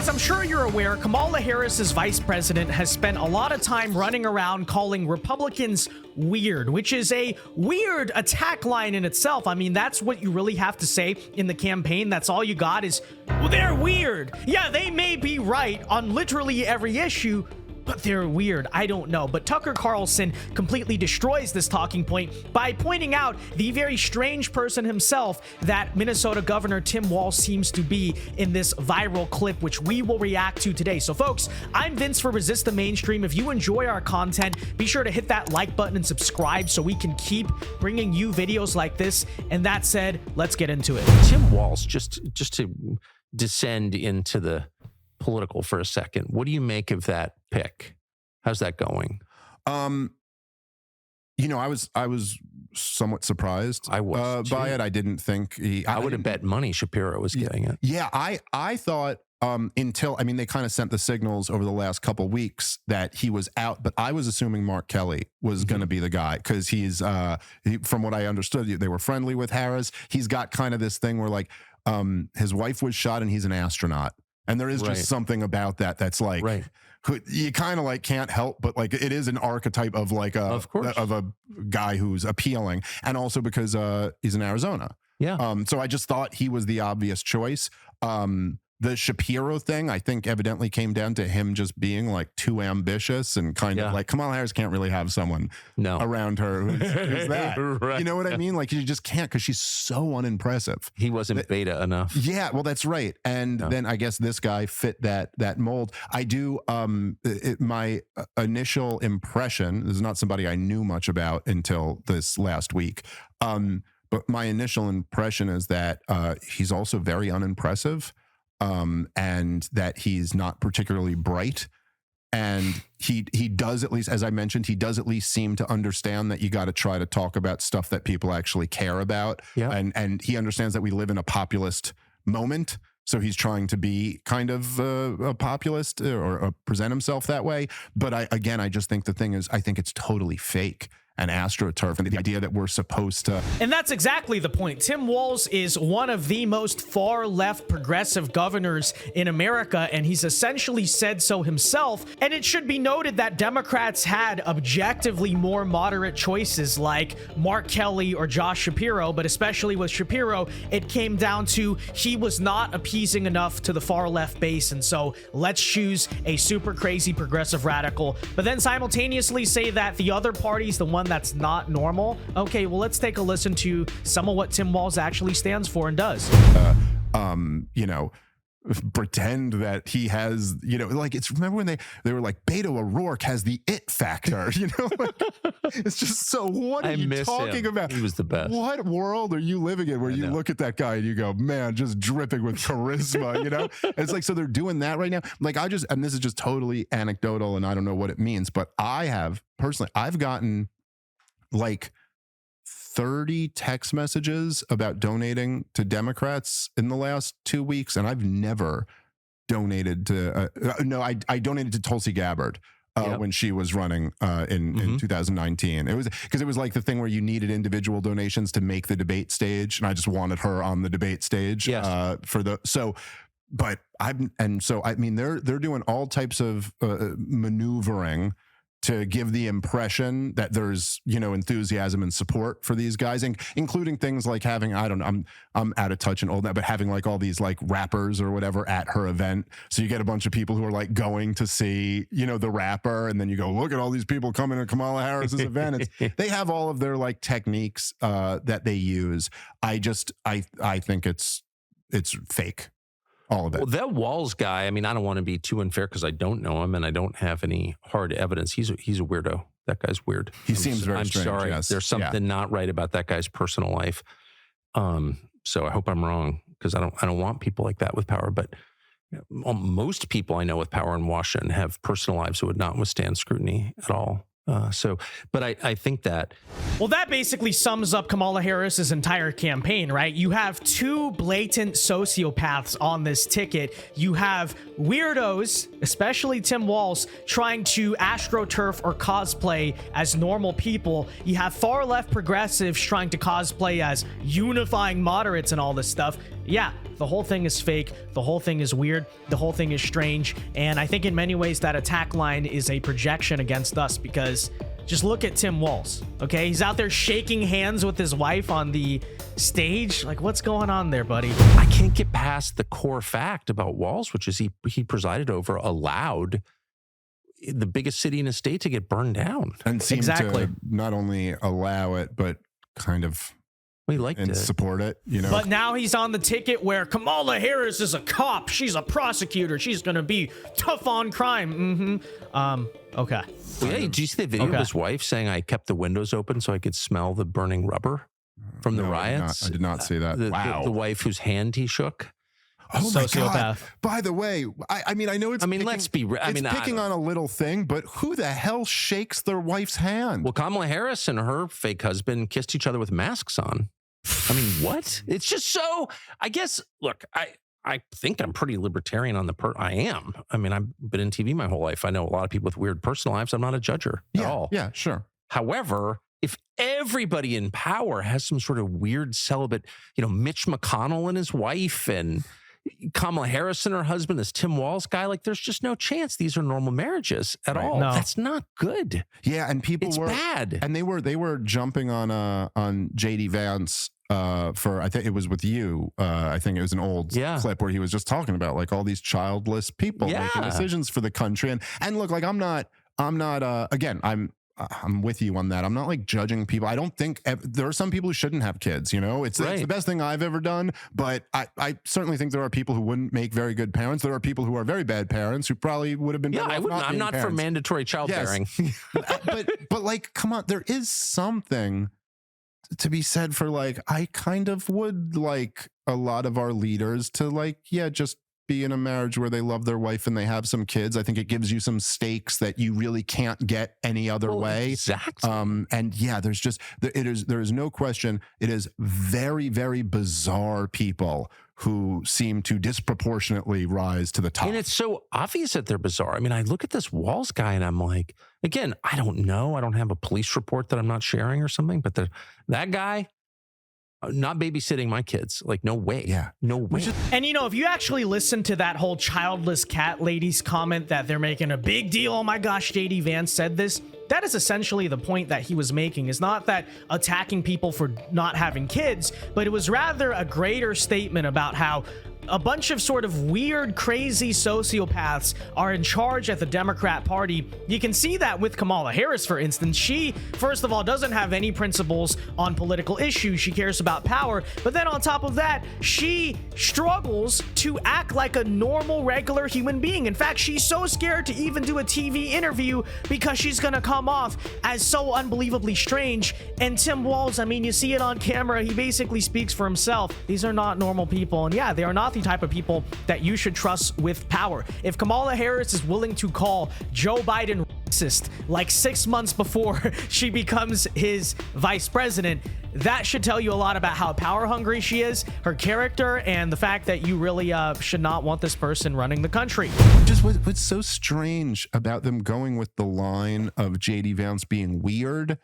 As I'm sure you're aware, Kamala Harris's vice president has spent a lot of time running around calling Republicans weird, which is a weird attack line in itself. I mean, that's what you really have to say in the campaign. That's all you got is, well, they're weird. Yeah, they may be right on literally every issue, but they're weird. I don't know. But Tucker Carlson completely destroys this talking point by pointing out the very strange person himself that Minnesota Governor Tim Walz seems to be in this viral clip, which we will react to today. So folks, I'm Vince for Resist the Mainstream. If you enjoy our content, be sure to hit that like button and subscribe so we can keep bringing you videos like this. And that said, let's get into it. Tim Walz, just to descend into the political for a second, what do you make of that pick? How's that going? You know, I was somewhat surprised I was by it. I didn't think I would have bet money Shapiro was getting it. Yeah, I thought until, I mean, they kind of sent the signals over the last couple weeks that he was out, but I was assuming Mark Kelly was going to be the guy because he's from what I understood, they were friendly with Harris. He's got kind of this thing where like his wife was shot and he's an astronaut. And there is just something about that that's like, you kind of like can't help, but like it is an archetype of like of a guy who's appealing. And also because he's in Arizona. Yeah. So I just thought he was the obvious choice. The Shapiro thing, I think evidently came down to him just being like too ambitious and kind of like Kamala Harris can't really have someone around her who's that. You know what I mean? Like you just can't because she's so unimpressive. He wasn't beta enough. Yeah, well, that's right. And then I guess this guy fit that mold. I do, my initial impression, this is not somebody I knew much about until this last week, but my initial impression is that he's also very unimpressive. And that he's not particularly bright. And he does, at least, as I mentioned, he does at least seem to understand that you got to try to talk about stuff that people actually care about. Yeah. And he understands that we live in a populist moment. So he's trying to be kind of a populist or present himself that way. But I just think the thing is, I think it's totally fake. And AstroTurf and the idea that we're supposed to. And that's exactly the point. Tim Walz is one of the most far left progressive governors in America, and he's essentially said so himself. And it should be noted that Democrats had objectively more moderate choices like Mark Kelly or Josh Shapiro, but especially with Shapiro, it came down to he was not appeasing enough to the far left base. And so let's choose a super crazy progressive radical, but then simultaneously say that the other party's the one that's not normal. Okay, well, let's take a listen to some of what Tim Walz actually stands for and does. You know, pretend that he has, you know, like it's, remember when they were like, Beto O'Rourke has the it factor, you know, like, it's just so, what are you talking about? He was the best. What world are you living in where you look at that guy and you go, man, just dripping with charisma, you know? It's like, so they're doing that right now. Like and this is just totally anecdotal and I don't know what it means, but I've gotten like 30 text messages about donating to Democrats in the last 2 weeks, and I've never donated to. I donated to Tulsi Gabbard when she was running in 2019. It was because it was like the thing where you needed individual donations to make the debate stage, and I just wanted her on the debate stage for the so. But I mean they're doing all types of maneuvering to give the impression that there's, you know, enthusiasm and support for these guys, including things like having, I don't know, I'm out of touch and old now, but having like all these like rappers or whatever at her event. So you get a bunch of people who are like going to see, you know, the rapper, and then you go, look at all these people coming to Kamala Harris's event. They have all of their like techniques that they use. I think it's fake. All of it. Well, that Walz guy, I mean, I don't want to be too unfair because I don't know him and I don't have any hard evidence. He's a weirdo. That guy's weird. He seems very strange. I'm sorry. Yes. There's something not right about that guy's personal life. So I hope I'm wrong because I don't want people like that with power. But most people I know with power in Washington have personal lives that would not withstand scrutiny at all. But I think that. Well, that basically sums up Kamala Harris's entire campaign, right? You have two blatant sociopaths on this ticket. You have weirdos, especially Tim Walz, trying to AstroTurf or cosplay as normal people. You have far left progressives trying to cosplay as unifying moderates and all this stuff. Yeah, The whole thing is fake. The whole thing is weird. The whole thing is strange. And I think in many ways that attack line is a projection against us, because just look at Tim Walz, okay? He's out there shaking hands with his wife on the stage. Like, what's going on there, buddy? I can't get past the core fact about Walz, which is he presided over, allowed the biggest city in the state to get burned down. And seemed to not only allow it, but kind of support it, you know. But now he's on the ticket where Kamala Harris is a cop. She's a prosecutor. She's going to be tough on crime. Okay. Well, yeah, did you see the video of his wife saying, I kept the windows open so I could smell the burning rubber from the riots? I did not see that. Wow. The wife whose hand he shook. Oh my God. By the way, I mean, I know it's let's be picking on a little thing, but who the hell shakes their wife's hand? Well, Kamala Harris and her fake husband kissed each other with masks on. I mean, what? It's just so, I guess, look, I think I'm pretty libertarian on I am. I mean, I've been in TV my whole life. I know a lot of people with weird personal lives. I'm not a judger at all. Yeah, sure. However, if everybody in power has some sort of weird celibate, Mitch McConnell and his wife and Kamala Harris and her husband, this Tim Walz guy, like there's just no chance these are normal marriages at all. No. That's not good. Yeah, and people were bad. And they were jumping on JD Vance for, I think it was with you. I think it was an old clip where he was just talking about like all these childless people making decisions for the country. And look, like I'm not again, I'm with you on that. I'm not like judging people. I don't think there are some people who shouldn't have kids, it's the best thing I've ever done. But I certainly think there are people who wouldn't make very good parents. There are people who are very bad parents who probably would have been better off I'm not for mandatory childbearing. but like, come on, there is something to be said for like, I kind of would like a lot of our leaders to like, just be in a marriage where they love their wife and they have some kids. I think it gives you some stakes that you really can't get any other way. Exactly. And yeah, there is no question. It is very, very bizarre people who seem to disproportionately rise to the top. And it's so obvious that they're bizarre. I mean, I look at this Walz guy and I'm like, again, I don't know. I don't have a police report that I'm not sharing or something, but that guy, not babysitting my kids. Like, no way. Yeah. No way. And if you actually listen to that whole childless cat lady's comment that they're making a big deal, oh my gosh, JD Vance said this, that is essentially the point that he was making. Is not that attacking people for not having kids, but it was rather a greater statement about how a bunch of sort of weird, crazy sociopaths are in charge at the Democrat Party. You can see that with Kamala Harris, for instance. She, first of all, doesn't have any principles on political issues. She cares about power. But then on top of that, she struggles to act like a normal, regular human being. In fact, she's so scared to even do a TV interview because she's going to come off as so unbelievably strange. And Tim Walz, I mean, you see it on camera. He basically speaks for himself. These are not normal people. And yeah, they are not the type of people that you should trust with power. If Kamala Harris is willing to call Joe Biden racist like 6 months before she becomes his vice president, that should tell you a lot about how power hungry she is, her character, and the fact that you really should not want this person running the country. Just what's so strange about them going with the line of JD Vance being weird,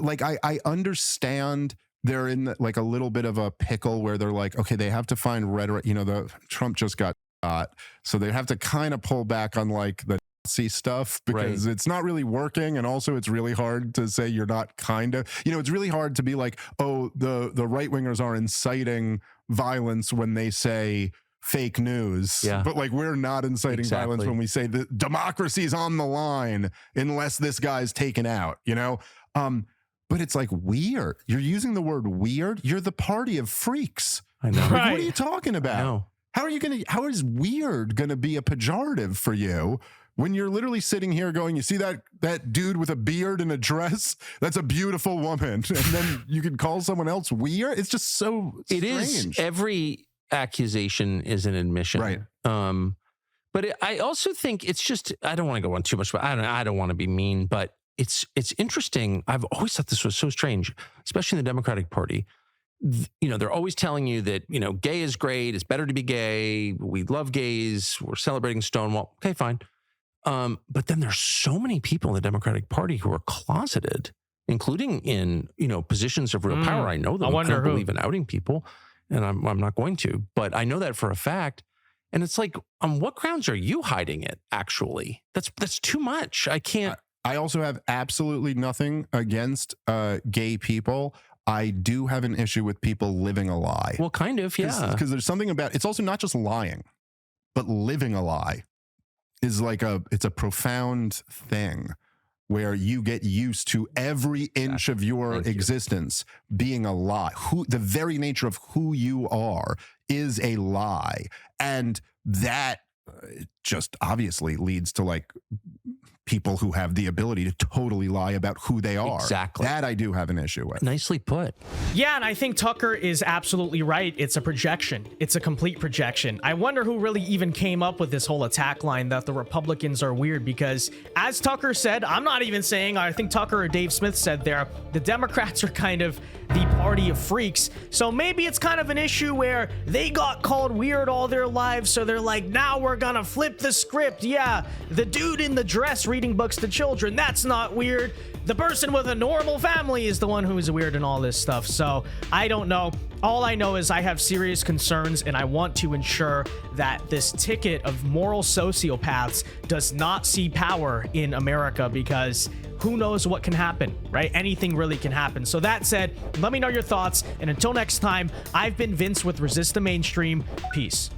like I understand they're in like a little bit of a pickle where they're like, okay, they have to find rhetoric. The Trump just got shot, so they have to kind of pull back on like the Nazi stuff because it's not really working, and also it's really hard to say you're not kind of. It's really hard to be like, oh, the right wingers are inciting violence when they say fake news, but like we're not inciting violence when we say the democracy's on the line unless this guy's taken out. But it's like weird. You're using the word weird. You're the party of freaks. I know. Like, what are you talking about? How is weird gonna be a pejorative for you when you're literally sitting here going, you see that dude with a beard and a dress? That's a beautiful woman. And then you can call someone else weird? It's just so strange. It is. Every accusation is an admission. Right. But I also think it's just, I don't want to go on too much, but I don't want to be mean, but it's interesting. I've always thought this was so strange, especially in the Democratic Party. They're always telling you that, gay is great. It's better to be gay. We love gays. We're celebrating Stonewall. Okay, fine. But then there's so many people in the Democratic Party who are closeted, including in, positions of real power. I know them. I don't believe in outing people. and I'm not going to, but I know that for a fact. And it's like, on what grounds are you hiding it? Actually, that's too much. I can't. I also have absolutely nothing against gay people. I do have an issue with people living a lie. Well, kind of, yeah. Because there's something about, it's also not just lying, but living a lie is like it's a profound thing where you get used to every inch of your existence being a lie. The very nature of who you are is a lie. And that just obviously leads to like people who have the ability to totally lie about who they are. Exactly. That I do have an issue with. Nicely put. Yeah, and I think Tucker is absolutely right. It's a projection. It's a complete projection. I wonder who really even came up with this whole attack line that the Republicans are weird, because as Tucker said, I'm not even saying, I think Tucker or Dave Smith said there, the Democrats are kind of the party of freaks. So maybe it's kind of an issue where they got called weird all their lives, so they're like, now we're gonna flip the script. Yeah, the dude in the dress reading books to children, that's not weird. The person with a normal family is the one who is weird and all this stuff. So I don't know. All I know is I have serious concerns, and I want to ensure that this ticket of moral sociopaths does not see power in America, because who knows what can happen, right? Anything really can happen. So that said, let me know your thoughts. And until next time, I've been Vince with Resist the Mainstream. Peace.